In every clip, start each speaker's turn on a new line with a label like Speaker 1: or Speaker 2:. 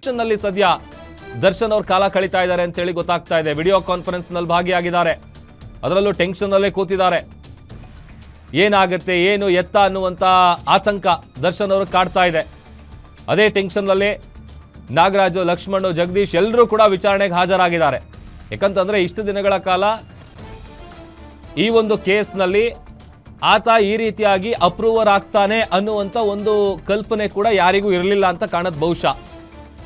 Speaker 1: Tension ನಲ್ಲಿ ಸದ್ಯ ದರ್ಶನ್ ಅವ್ರ ಕಾಲ ಕಳೀತಾ ಇದ್ದಾರೆ ಅಂತ ಹೇಳಿ ಗೊತ್ತಾಗ್ತಾ ಇದೆ. ವಿಡಿಯೋ ಕಾನ್ಫರೆನ್ಸ್ ನಲ್ಲಿ ಭಾಗಿಯಾಗಿದ್ದಾರೆ, ಅದರಲ್ಲೂ ಟೆನ್ಷನ್ ನಲ್ಲೇ ಕೂತಿದ್ದಾರೆ. ಏನಾಗುತ್ತೆ ಏನು ಎತ್ತ ಅನ್ನುವಂತ ಆತಂಕ ದರ್ಶನ್ ಅವರು ಕಾಡ್ತಾ ಇದೆ. ಅದೇ ಟೆನ್ಷನ್ ನಲ್ಲಿ ನಾಗರಾಜು, ಲಕ್ಷ್ಮಣ್, ಜಗದೀಶ್ ಎಲ್ಲರೂ ಕೂಡ ವಿಚಾರಣೆಗೆ ಹಾಜರಾಗಿದ್ದಾರೆ. ಯಾಕಂತಂದ್ರೆ ಇಷ್ಟು ದಿನಗಳ ಕಾಲ ಈ ಒಂದು ಕೇಸ್ನಲ್ಲಿ ಆತ ಈ ರೀತಿಯಾಗಿ ಅಪ್ರೂವರ್ ಆಗ್ತಾನೆ ಅನ್ನುವಂಥ ಒಂದು ಕಲ್ಪನೆ ಕೂಡ ಯಾರಿಗೂ ಇರಲಿಲ್ಲ ಅಂತ ಕಾಣುತ್ತೆ ಬಹುಶಃ.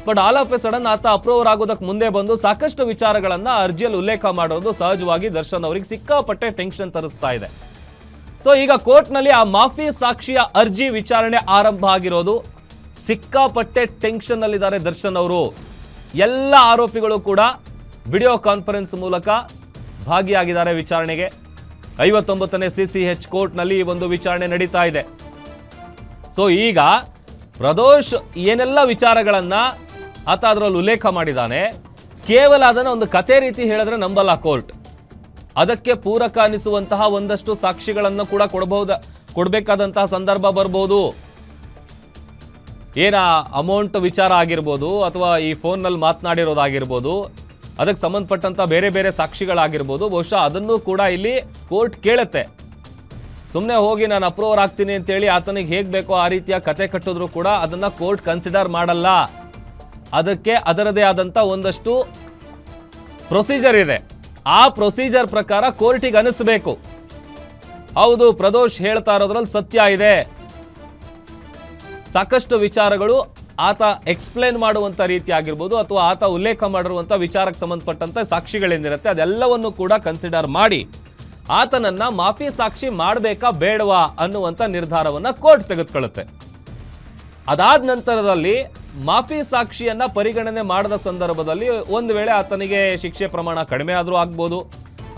Speaker 1: But all of A sudden ಆತ ಅಪ್ರೂವರ್ ಆಗೋದಕ್ಕೆ ಮುಂದೆ ಬಂದು ಸಾಕಷ್ಟು ವಿಚಾರಗಳನ್ನ ಅರ್ಜಿಯಲ್ಲಿ ಉಲ್ಲೇಖ ಮಾಡೋದು ಸಹಜವಾಗಿ ದರ್ಶನ್ ಅವರಿಗೆ ಸಿಕ್ಕಾಪಟ್ಟೆ ಟೆನ್ಷನ್ ತರಿಸ್ತಾ ಇದೆ. ಸೊ ಈಗ ಕೋರ್ಟ್ನಲ್ಲಿ ಆ ಮಾಫಿ ಸಾಕ್ಷಿಯ ಅರ್ಜಿ ವಿಚಾರಣೆ ಆರಂಭ ಆಗಿರೋದು. ಸಿಕ್ಕಾಪಟ್ಟೆ ಟೆನ್ಷನ್ ನಲ್ಲಿದ್ದಾರೆ ದರ್ಶನ್ ಅವರು. ಎಲ್ಲ ಆರೋಪಿಗಳು ಕೂಡ ವಿಡಿಯೋ ಕಾನ್ಫರೆನ್ಸ್ ಮೂಲಕ ಭಾಗಿಯಾಗಿದ್ದಾರೆ ವಿಚಾರಣೆಗೆ. 59ನೇ CCH ಕೋರ್ಟ್ನಲ್ಲಿ ಈ ಒಂದು ವಿಚಾರಣೆ ನಡೀತಾ ಇದೆ. ಸೊ ಈಗ ಪ್ರದೋಷ್ ಏನೆಲ್ಲ ವಿಚಾರಗಳನ್ನ ಆತ ಅದರಲ್ಲಿ ಉಲ್ಲೇಖ ಮಾಡಿದ್ದಾನೆ, ಕೇವಲ ಅದನ್ನ ಒಂದು ಕತೆ ರೀತಿ ಹೇಳಿದ್ರೆ ನಂಬಲ್ಲ ಕೋರ್ಟ್. ಅದಕ್ಕೆ ಪೂರಕ ಅನಿಸುವಂತಹ ಒಂದಷ್ಟು ಸಾಕ್ಷಿಗಳನ್ನು ಕೂಡ ಕೊಡಬೇಕಾದಂತಹ ಸಂದರ್ಭ ಬರ್ಬೋದು. ಏನ ಅಮೌಂಟ್ ವಿಚಾರ ಆಗಿರ್ಬೋದು, ಅಥವಾ ಈ ಫೋನ್ನಲ್ಲಿ ಮಾತನಾಡಿರೋದಾಗಿರ್ಬೋದು, ಅದಕ್ಕೆ ಸಂಬಂಧಪಟ್ಟಂತ ಬೇರೆ ಬೇರೆ ಸಾಕ್ಷಿಗಳಾಗಿರ್ಬೋದು. ಬಹುಶಃ ಅದನ್ನು ಕೂಡ ಇಲ್ಲಿ ಕೋರ್ಟ್ ಕೇಳುತ್ತೆ. ಸುಮ್ಮನೆ ಹೋಗಿ ನಾನು ಅಪ್ರೂವರ್ ಆಗ್ತೀನಿ ಅಂತೇಳಿ ಆತನಿಗೆ ಹೇಗೆ ಬೇಕೋ ಆ ರೀತಿಯ ಕತೆ ಕಟ್ಟಿದ್ರು ಕೂಡ ಅದನ್ನ ಕೋರ್ಟ್ ಕನ್ಸಿಡರ್ ಮಾಡಲ್ಲ. ಅದಕ್ಕೆ ಅದರದೇ ಆದಂತ ಒಂದಷ್ಟು ಪ್ರೊಸೀಜರ್ ಇದೆ. ಆ ಪ್ರೊಸೀಜರ್ ಪ್ರಕಾರ ಕೋರ್ಟಿಗೆ ಅನಿಸ್ಬೇಕು, ಹೌದು ಪ್ರದೋಷ್ ಹೇಳ್ತಾ ಇರೋದ್ರಲ್ಲಿ ಸತ್ಯ ಇದೆ. ಸಾಕಷ್ಟು ವಿಚಾರಗಳು ಆತ ಎಕ್ಸ್ಪ್ಲೇನ್ ಮಾಡುವಂತ ರೀತಿ ಆಗಿರ್ಬೋದು, ಅಥವಾ ಆತ ಉಲ್ಲೇಖ ಮಾಡಿರುವಂತ ವಿಚಾರಕ್ಕೆ ಸಂಬಂಧಪಟ್ಟಂತ ಸಾಕ್ಷಿಗಳೇನಿರುತ್ತೆ ಅದೆಲ್ಲವನ್ನು ಕೂಡ ಕನ್ಸಿಡರ್ ಮಾಡಿ ಆತನನ್ನ ಮಾಫಿ ಸಾಕ್ಷಿ ಮಾಡಬೇಕಾ ಬೇಡವಾ ಅನ್ನುವಂತ ನಿರ್ಧಾರವನ್ನ ಕೋರ್ಟ್ ತೆಗೆದುಕೊಳ್ಳುತ್ತೆ. ಅದಾದ ನಂತರದಲ್ಲಿ ಮಾಫಿ ಸಾಕ್ಷಿಯನ್ನ ಪರಿಗಣನೆ ಮಾಡದ ಸಂದರ್ಭದಲ್ಲಿ ಒಂದು ವೇಳೆ ಆತನಿಗೆ ಶಿಕ್ಷೆ ಪ್ರಮಾಣ ಕಡಿಮೆ ಆದ್ರೂ ಆಗ್ಬೋದು,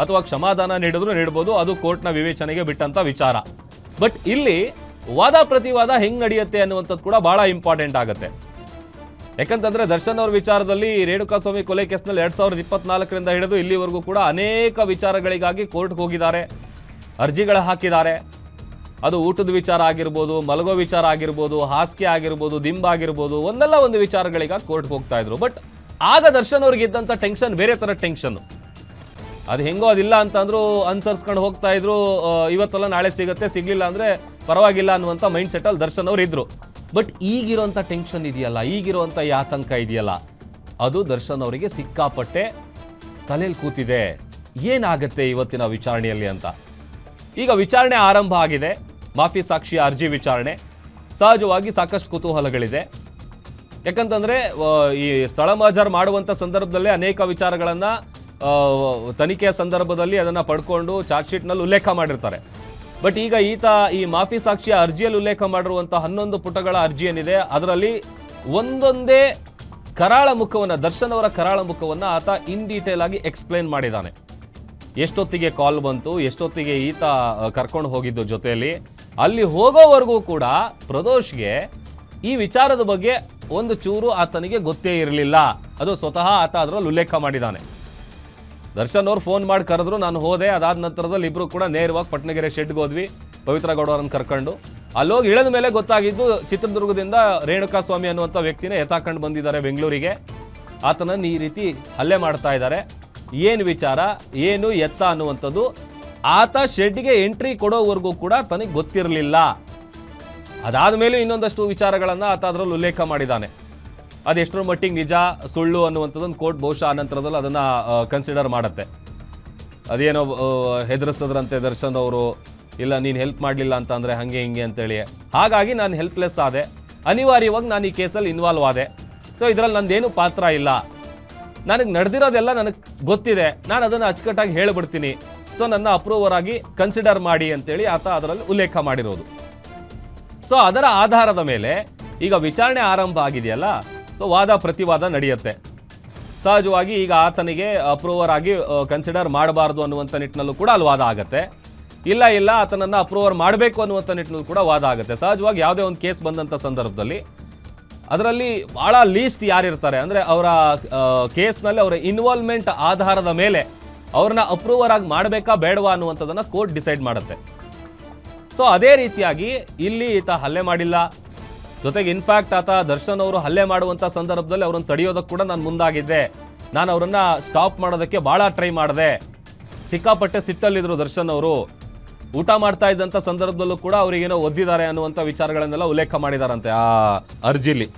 Speaker 1: ಅಥವಾ ಕ್ಷಮಾದಾನ ನೀಡಬಹುದು. ಅದು ಕೋರ್ಟ್ನ ವಿವೇಚನೆಗೆ ಬಿಟ್ಟಂತ ವಿಚಾರ. ಬಟ್ ಇಲ್ಲಿ ವಾದ ಪ್ರತಿವಾದ ಹೆಂಗ್ ನಡೆಯುತ್ತೆ ಅನ್ನುವಂಥದ್ದು ಕೂಡ ಬಹಳ ಇಂಪಾರ್ಟೆಂಟ್ ಆಗುತ್ತೆ. ಯಾಕಂತಂದ್ರೆ ದರ್ಶನ್ ಅವ್ರ ವಿಚಾರದಲ್ಲಿ ರೇಣುಕಾಸ್ವಾಮಿ ಕೊಲೆ ಕೇಸ್ನಲ್ಲಿ 2024ರಿಂದ ಹಿಡಿದು ಇಲ್ಲಿವರೆಗೂ ಕೂಡ ಅನೇಕ ವಿಚಾರಗಳಿಗಾಗಿ ಕೋರ್ಟ್ಗೆ ಹೋಗಿದ್ದಾರೆ, ಅರ್ಜಿಗಳ ಹಾಕಿದ್ದಾರೆ. ಅದು ಊಟದ ವಿಚಾರ ಆಗಿರ್ಬೋದು, ಮಲಗೋ ವಿಚಾರ ಆಗಿರ್ಬೋದು, ಹಾಸಿಗೆ ಆಗಿರ್ಬೋದು, ದಿಂಬ ಆಗಿರ್ಬೋದು, ಒಂದಲ್ಲ ಒಂದು ವಿಚಾರಗಳಿಗಾಗಿ ಕೋರ್ಟ್ಗೆ ಹೋಗ್ತಾ ಇದ್ರು. ಬಟ್ ಆಗ ದರ್ಶನ್ ಅವ್ರಿಗೆ ಇದ್ದಂಥ ಟೆನ್ಷನ್ ಬೇರೆ ಥರ ಟೆನ್ಷನ್. ಅದು ಹೆಂಗೋ ಅದಿಲ್ಲ ಅಂತಂದ್ರು ಅನ್ಸರ್ಸ್ಕೊಂಡು ಹೋಗ್ತಾ ಇದ್ರು. ಇವತ್ತಲ್ಲ ನಾಳೆ ಸಿಗುತ್ತೆ, ಸಿಗ್ಲಿಲ್ಲ ಅಂದ್ರೆ ಪರವಾಗಿಲ್ಲ ಅನ್ನುವಂಥ ಮೈಂಡ್ ಸೆಟ್ ಅಲ್ಲಿ ದರ್ಶನ್ ಅವ್ರು ಇದ್ರು. ಬಟ್ ಈಗಿರುವಂಥ ಟೆನ್ಷನ್ ಇದೆಯಲ್ಲ, ಈಗಿರುವಂಥ ಈ ಆತಂಕ ಇದೆಯಲ್ಲ, ಅದು ದರ್ಶನ್ ಅವರಿಗೆ ಸಿಕ್ಕಾಪಟ್ಟೆ ತಲೆಯಲ್ಲಿ ಕೂತಿದೆ. ಏನಾಗುತ್ತೆ ಇವತ್ತಿನ ವಿಚಾರಣೆಯಲ್ಲಿ ಅಂತ. ಈಗ ವಿಚಾರಣೆ ಆರಂಭ ಆಗಿದೆ, ಮಾಫಿ ಸಾಕ್ಷಿಯ ಅರ್ಜಿ ವಿಚಾರಣೆ. ಸಹಜವಾಗಿ ಸಾಕಷ್ಟು ಕುತೂಹಲಗಳಿದೆ. ಯಾಕಂತಂದ್ರೆ ಈ ಸ್ಥಳ ಮಹಜರ್ ಮಾಡುವಂಥ ಸಂದರ್ಭದಲ್ಲೇ ಅನೇಕ ವಿಚಾರಗಳನ್ನ ತನಿಖೆಯ ಸಂದರ್ಭದಲ್ಲಿ ಅದನ್ನ ಪಡ್ಕೊಂಡು ಚಾರ್ಜ್ ಶೀಟ್ನಲ್ಲಿ ಉಲ್ಲೇಖ ಮಾಡಿರ್ತಾರೆ. ಬಟ್ ಈಗ ಈತ ಈ ಮಾಫಿ ಸಾಕ್ಷಿಯ ಅರ್ಜಿಯಲ್ಲಿ ಉಲ್ಲೇಖ ಮಾಡಿರುವಂತಹ 11 ಪುಟಗಳ ಅರ್ಜಿ ಏನಿದೆ ಅದರಲ್ಲಿ ಒಂದೊಂದೇ ಕರಾಳ ಮುಖವನ್ನ, ದರ್ಶನ್ ಅವರ ಕರಾಳ ಮುಖವನ್ನ ಆತ ಇನ್ ಡೀಟೇಲ್ ಆಗಿ ಎಕ್ಸ್ಪ್ಲೇನ್ ಮಾಡಿದ್ದಾನೆ. ಎಷ್ಟೊತ್ತಿಗೆ ಕಾಲ್ ಬಂತು, ಎಷ್ಟೊತ್ತಿಗೆ ಈತ ಕರ್ಕೊಂಡು ಹೋಗಿದ್ದು ಜೊತೆಯಲ್ಲಿ, ಅಲ್ಲಿ ಹೋಗೋವರೆಗೂ ಕೂಡ ಪ್ರದೋಷ್ಗೆ ಈ ವಿಚಾರದ ಬಗ್ಗೆ ಒಂದು ಚೂರು ಆತನಿಗೆ ಗೊತ್ತೇ ಇರಲಿಲ್ಲ. ಅದು ಸ್ವತಃ ಆತ ಅದರಲ್ಲಿ ಉಲ್ಲೇಖ ಮಾಡಿದ್ದಾನೆ. ದರ್ಶನ್ ಅವ್ರು ಫೋನ್ ಮಾಡಿ ಕರೆದ್ರು, ನಾನು ಹೋದೆ. ಅದಾದ ನಂತರದಲ್ಲಿ ಇಬ್ರು ಕೂಡ ನೇರವಾಗಿ ಪಟ್ನಗೆರೆ ಶೆಡ್ಗೆ ಹೋದ್ವಿ, ಪವಿತ್ರ ಗೌಡ ಅವರನ್ನು ಕರ್ಕೊಂಡು. ಅಲ್ಲೋಗಿ ಇಳಿದ ಮೇಲೆ ಗೊತ್ತಾಗಿದ್ದು ಚಿತ್ರದುರ್ಗದಿಂದ ರೇಣುಕಾಸ್ವಾಮಿ ಅನ್ನುವಂಥ ವ್ಯಕ್ತಿನ ಎತ್ತಾಕೊಂಡು ಬಂದಿದ್ದಾರೆ ಬೆಂಗಳೂರಿಗೆ. ಆತನನ್ನು ಈ ರೀತಿ ಹಲ್ಲೆ ಮಾಡ್ತಾ ಇದ್ದಾರೆ. ಏನು ವಿಚಾರ, ಏನು ಎತ್ತ ಅನ್ನುವಂಥದ್ದು ಆತ ಶೆಡ್ಗೆ ಎಂಟ್ರಿ ಕೊಡೋವರೆಗೂ ಕೂಡ ತನಗೆ ಗೊತ್ತಿರಲಿಲ್ಲ. ಅದಾದ ಮೇಲೂ ಇನ್ನೊಂದಷ್ಟು ವಿಚಾರಗಳನ್ನು ಆತ ಅದರಲ್ಲಿ ಉಲ್ಲೇಖ ಮಾಡಿದ್ದಾನೆ. ಅದೆಷ್ಟರ ಮಟ್ಟಿಗೆ ನಿಜ ಸುಳ್ಳು ಅನ್ನುವಂಥದ್ದನ್ನು ಕೋರ್ಟ್ ಬಹುಶಃ ಅನಂತರದಲ್ಲಿ ಅದನ್ನು ಕನ್ಸಿಡರ್ ಮಾಡುತ್ತೆ. ಅದೇನೋ ಹೆದರಿಸಿದ್ರಂತೆ ದರ್ಶನ್ ಅವರು, ಇಲ್ಲ ನೀನು ಹೆಲ್ಪ್ ಮಾಡಲಿಲ್ಲ ಅಂತ ಅಂದರೆ ಹಾಗೆ ಹಿಂಗೆ ಅಂತೇಳಿ. ಹಾಗಾಗಿ ನಾನು ಹೆಲ್ಪ್ಲೆಸ್ ಆದೆ, ಅನಿವಾರ್ಯವಾಗಿ ನಾನು ಈ ಕೇಸಲ್ಲಿ ಇನ್ವಾಲ್ವ್ ಆದೆ. ಸೊ ಇದರಲ್ಲಿ ನಂದೇನು ಪಾತ್ರ ಇಲ್ಲ, ನನಗೆ ನಡೆದಿರೋದೆಲ್ಲ ನನಗೆ ಗೊತ್ತಿದೆ, ನಾನು ಅದನ್ನು ಅಚ್ಚುಕಟ್ಟಾಗಿ ಹೇಳಿಬಿಡ್ತೀನಿ. ಸೊ ನನ್ನ ಅಪ್ರೂವರ್ ಆಗಿ ಕನ್ಸಿಡರ್ ಮಾಡಿ ಅಂತೇಳಿ ಆತ ಅದರಲ್ಲಿ ಉಲ್ಲೇಖ ಮಾಡಿರೋದು. ಸೊ ಅದರ ಆಧಾರದ ಮೇಲೆ ಈಗ ವಿಚಾರಣೆ ಆರಂಭ ಆಗಿದೆಯಲ್ಲ, ಸೊ ವಾದ ಪ್ರತಿವಾದ ನಡೆಯುತ್ತೆ. ಸಹಜವಾಗಿ ಈಗ ಆತನಿಗೆ ಅಪ್ರೂವರ್ ಆಗಿ ಕನ್ಸಿಡರ್ ಮಾಡಬಾರ್ದು ಅನ್ನುವಂಥ ನಿಟ್ಟಿನಲ್ಲೂ ಕೂಡ ಅಲ್ಲಿ ವಾದ ಆಗುತ್ತೆ. ಇಲ್ಲ ಆತನನ್ನು ಅಪ್ರೂವರ್ ಮಾಡಬೇಕು ಅನ್ನುವಂಥ ನಿಟ್ಟಿನಲ್ಲೂ ಕೂಡ ವಾದ ಆಗುತ್ತೆ. ಸಹಜವಾಗಿ ಯಾವುದೇ ಒಂದು ಕೇಸ್ ಬಂದಂಥ ಸಂದರ್ಭದಲ್ಲಿ ಅದರಲ್ಲಿ ಭಾಳ ಲೀಸ್ಟ್ ಯಾರಿರ್ತಾರೆ ಅಂದರೆ ಅವರ ಕೇಸ್ನಲ್ಲಿ ಅವರ ಇನ್ವಾಲ್ವ್ಮೆಂಟ್ ಆಧಾರದ ಮೇಲೆ ಅವ್ರನ್ನ ಅಪ್ರೂವರ್ ಆಗಿ ಮಾಡಬೇಕಾ ಬೇಡವಾ ಅನ್ನುವಂಥದ್ದನ್ನು ಕೋರ್ಟ್ ಡಿಸೈಡ್ ಮಾಡುತ್ತೆ. ಸೊ ಅದೇ ರೀತಿಯಾಗಿ ಇಲ್ಲಿ ಈತ ಹಲ್ಲೆ ಮಾಡಿಲ್ಲ, ಜೊತೆಗೆ ಇನ್ಫ್ಯಾಕ್ಟ್ ಆತ ದರ್ಶನ್ ಅವರು ಹಲ್ಲೆ ಮಾಡುವಂಥ ಸಂದರ್ಭದಲ್ಲಿ ಅವ್ರನ್ನ ತಡೆಯೋದಕ್ಕೆ ಕೂಡ ನಾನು ಮುಂದಾಗಿದ್ದೆ, ನಾನು ಅವರನ್ನ ಸ್ಟಾಪ್ ಮಾಡೋದಕ್ಕೆ ಭಾಳ ಟ್ರೈ ಮಾಡಿದೆ, ಸಿಕ್ಕಾಪಟ್ಟೆ ಸಿಟ್ಟಲ್ಲಿದ್ರು ದರ್ಶನ್ ಅವರು, ಊಟ ಮಾಡ್ತಾ ಇದ್ದಂಥ ಸಂದರ್ಭದಲ್ಲೂ ಕೂಡ ಅವರಿಗೇನೋ ಒದ್ದಿದ್ದಾರೆ ಅನ್ನುವಂಥ ವಿಚಾರಗಳನ್ನೆಲ್ಲ ಉಲ್ಲೇಖ ಮಾಡಿದಾರಂತೆ ಆ ಅರ್ಜಿಲಿ.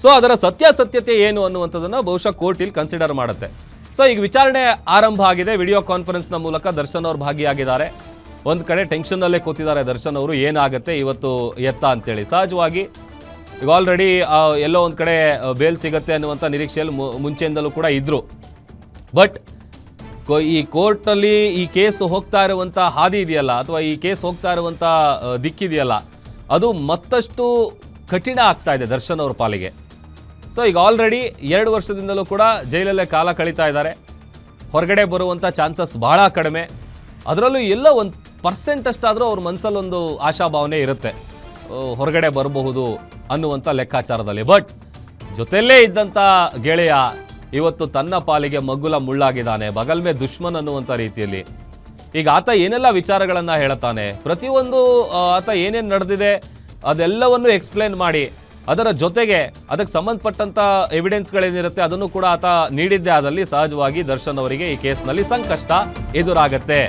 Speaker 1: ಸೊ ಅದರ ಸತ್ಯಾಸತ್ಯತೆ ಏನು ಅನ್ನುವಂಥದ್ದನ್ನು ಬಹುಶಃ ಕೋರ್ಟ್ ಇಲ್ಲಿ ಕನ್ಸಿಡರ್ ಮಾಡುತ್ತೆ. ಸೊ ಈಗ ವಿಚಾರಣೆ ಆರಂಭ ಆಗಿದೆ. ವಿಡಿಯೋ ಕಾನ್ಫರೆನ್ಸ್ನ ಮೂಲಕ ದರ್ಶನ್ ಅವರು ಭಾಗಿಯಾಗಿದ್ದಾರೆ. ಒಂದು ಕಡೆ ಟೆನ್ಷನ್ನಲ್ಲೇ ಕೂತಿದ್ದಾರೆ ದರ್ಶನ್ ಅವರು, ಏನಾಗುತ್ತೆ ಇವತ್ತು ಎತ್ತ ಅಂತೇಳಿ. ಸಹಜವಾಗಿ ಈಗ ಆಲ್ರೆಡಿ ಎಲ್ಲೋ ಒಂದು ಕಡೆ ಬೇಲ್ ಸಿಗುತ್ತೆ ಅನ್ನುವಂಥ ನಿರೀಕ್ಷೆಯಲ್ಲಿ ಮುಂಚೆಯಿಂದಲೂ ಕೂಡ ಇದ್ದರು. ಬಟ್ ಈ ಕೋರ್ಟಲ್ಲಿ ಈ ಕೇಸ್ ಹೋಗ್ತಾ ಇರುವಂಥ ಹಾದಿ ಇದೆಯಲ್ಲ, ಅಥವಾ ಈ ಕೇಸ್ ಹೋಗ್ತಾ ಇರುವಂಥ ದಿಕ್ಕಿದೆಯಲ್ಲ, ಅದು ಮತ್ತಷ್ಟು ಕಠಿಣ ಆಗ್ತಾ ಇದೆ ದರ್ಶನ್ ಅವ್ರ ಪಾಲಿಗೆ. ಸೊ ಈಗ ಆಲ್ರೆಡಿ 2 ವರ್ಷದಿಂದಲೂ ಕೂಡ ಜೈಲಲ್ಲೇ ಕಾಲ ಕಳೀತಾ ಇದ್ದಾರೆ. ಹೊರಗಡೆ ಬರುವಂಥ ಚಾನ್ಸಸ್ ಭಾಳ ಕಡಿಮೆ. ಅದರಲ್ಲೂ ಎಲ್ಲೋ 1% ಅಷ್ಟಾದರೂ ಅವ್ರ ಮನಸ್ಸಲ್ಲೊಂದು ಆಶಾಭಾವನೆ ಇರುತ್ತೆ, ಹೊರಗಡೆ ಬರಬಹುದು ಅನ್ನುವಂಥ ಲೆಕ್ಕಾಚಾರದಲ್ಲಿ. ಬಟ್ ಜೊತೆಯಲ್ಲೇ ಇದ್ದಂಥ ಗೆಳೆಯ ಇವತ್ತು ತನ್ನ ಪಾಲಿಗೆ ಮಗ್ಗುಲ ಮುಳ್ಳಾಗಿದ್ದಾನೆ, ಬಗಲ್ ಮೇ ದುಶ್ಮನ್ ಅನ್ನುವಂಥ ರೀತಿಯಲ್ಲಿ. ಈಗ ಆತ ಏನೆಲ್ಲ ವಿಚಾರಗಳನ್ನು ಹೇಳ್ತಾನೆ, ಪ್ರತಿಯೊಂದು ಆತ ಏನೇನು ನಡೆದಿದೆ ಅದೆಲ್ಲವನ್ನು ಎಕ್ಸ್ಪ್ಲೇನ್ ಮಾಡಿ, ಅದರ ಜೊತೆಗೆ ಅದಕ್ಕೆ ಸಂಬಂಧಪಟ್ಟಂಥ ಎವಿಡೆನ್ಸ್ಗಳೇನಿರುತ್ತೆ ಅದನ್ನು ಕೂಡ ಆತ ನೀಡಿದ್ದೇ ಆದಲ್ಲಿ ಸಹಜವಾಗಿ ದರ್ಶನ್ ಅವರಿಗೆ ಈ ಕೇಸ್ನಲ್ಲಿ ಸಂಕಷ್ಟ ಎದುರಾಗತ್ತೆ.